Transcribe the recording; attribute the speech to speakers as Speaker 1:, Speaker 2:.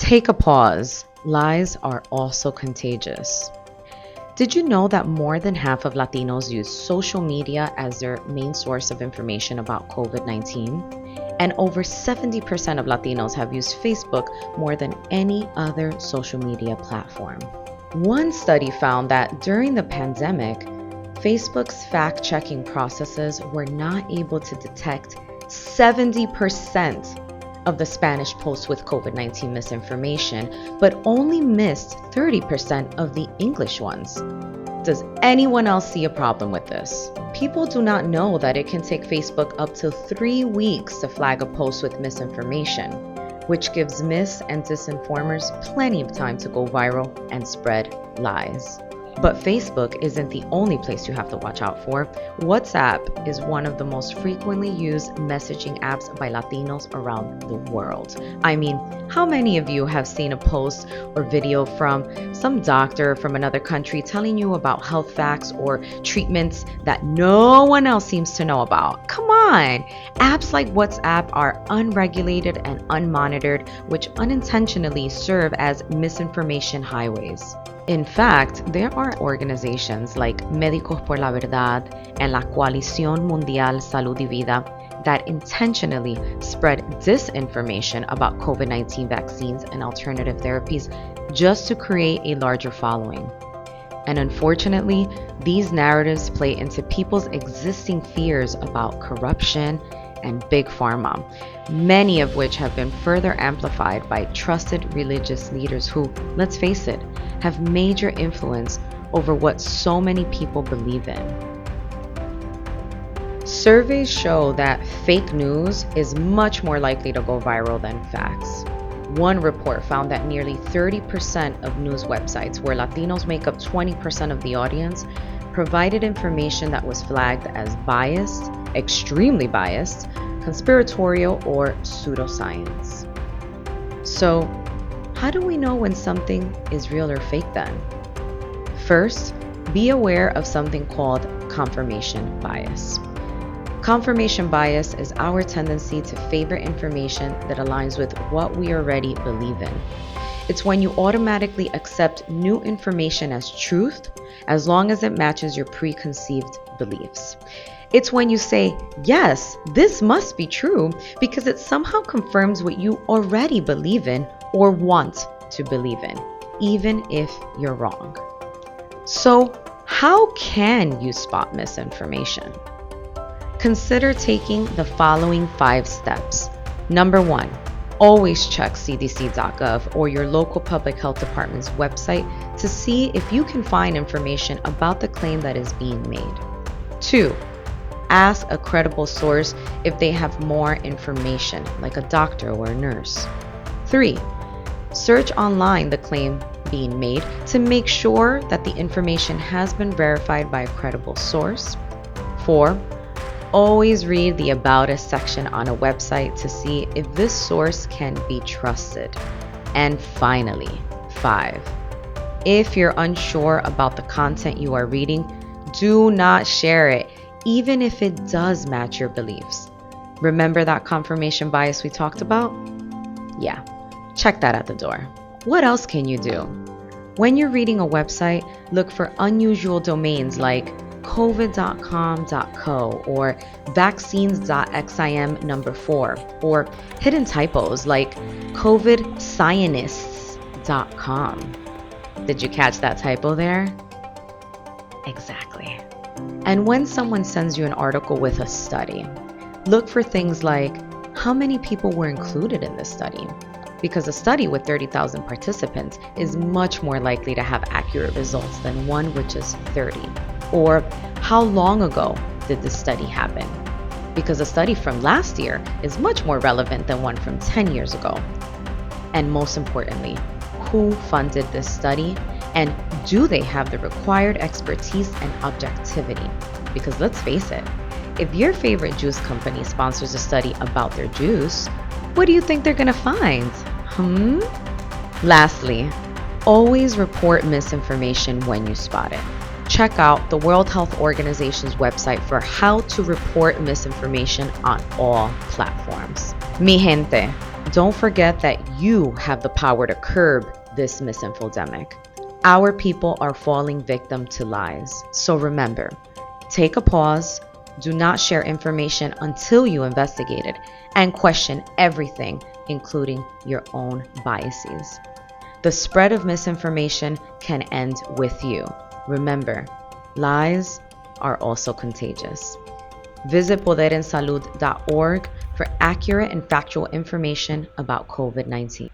Speaker 1: Take a pause. Lies are also contagious. Did you know that more than half of Latinos use social media as their main source of information about COVID-19? And over 70% of Latinos have used Facebook more than any other social media platform. One study found that during the pandemic, Facebook's fact-checking processes were not able to detect 70% of the Spanish posts with COVID-19 misinformation, but only missed 30% of the English ones. Does anyone else see a problem with this? People do not know that it can take Facebook up to 3 weeks to flag a post with misinformation, which gives mis- and disinformers plenty of time to go viral and spread lies. But Facebook isn't the only place you have to watch out for. WhatsApp is one of the most frequently used messaging apps by Latinos around the world. I mean, how many of you have seen a post or video from some doctor from another country telling you about health facts or treatments that no one else seems to know about? Come on! Apps like WhatsApp are unregulated and unmonitored, which unintentionally serve as misinformation highways. In fact, there are organizations like Médicos por la Verdad and la Coalición Mundial Salud y Vida that intentionally spread disinformation about COVID-19 vaccines and alternative therapies just to create a larger following. And unfortunately, these narratives play into people's existing fears about corruption and big pharma, many of which have been further amplified by trusted religious leaders who, let's face it, have major influence over what so many people believe in. Surveys show that fake news is much more likely to go viral than facts. One report found that nearly 30% of news websites, where Latinos make up 20% of the audience, provided information that was flagged as biased, extremely biased, conspiratorial, or pseudoscience. So, how do we know when something is real or fake then? First, be aware of something called confirmation bias. Confirmation bias is our tendency to favor information that aligns with what we already believe in. It's when you automatically accept new information as truth, as long as it matches your preconceived beliefs. It's when you say, yes, this must be true, because it somehow confirms what you already believe in or want to believe in, even if you're wrong. So, how can you spot misinformation? Consider taking the following 5 steps. Number 1, always check cdc.gov or your local public health department's website to see if you can find information about the claim that is being made. 2, ask a credible source if they have more information, like a doctor or a nurse. 3, search online the claim being made to make sure that the information has been verified by a credible source. 4, always read the About Us section on a website to see if this source can be trusted. And finally, 5, if you're unsure about the content you are reading, do not share it, even if it does match your beliefs. Remember that confirmation bias we talked about? Yeah, check that at the door. What else can you do? When you're reading a website, look for unusual domains like covid.com.co or vaccines.xim4, or hidden typos like covidscientists.com. Did you catch that typo there? Exactly. And when someone sends you an article with a study, look for things like how many people were included in this study, because a study with 30,000 participants is much more likely to have accurate results than one with just 30. Or how long ago did this study happen? Because a study from last year is much more relevant than one from 10 years ago. And most importantly, who funded this study, and do they have the required expertise and objectivity? Because let's face it, if your favorite juice company sponsors a study about their juice, what do you think they're gonna find? Lastly, always report misinformation when you spot it. Check out the World Health Organization's website for how to report misinformation on all platforms. Mi gente, Don't forget that you have the power to curb this misinfodemic. Our people are falling victim to lies. So remember, take a pause, do not share information until you investigate it, and question everything, including your own biases. The spread of misinformation can end with you. Remember, lies are also contagious. Visit poderensalud.org for accurate and factual information about COVID-19.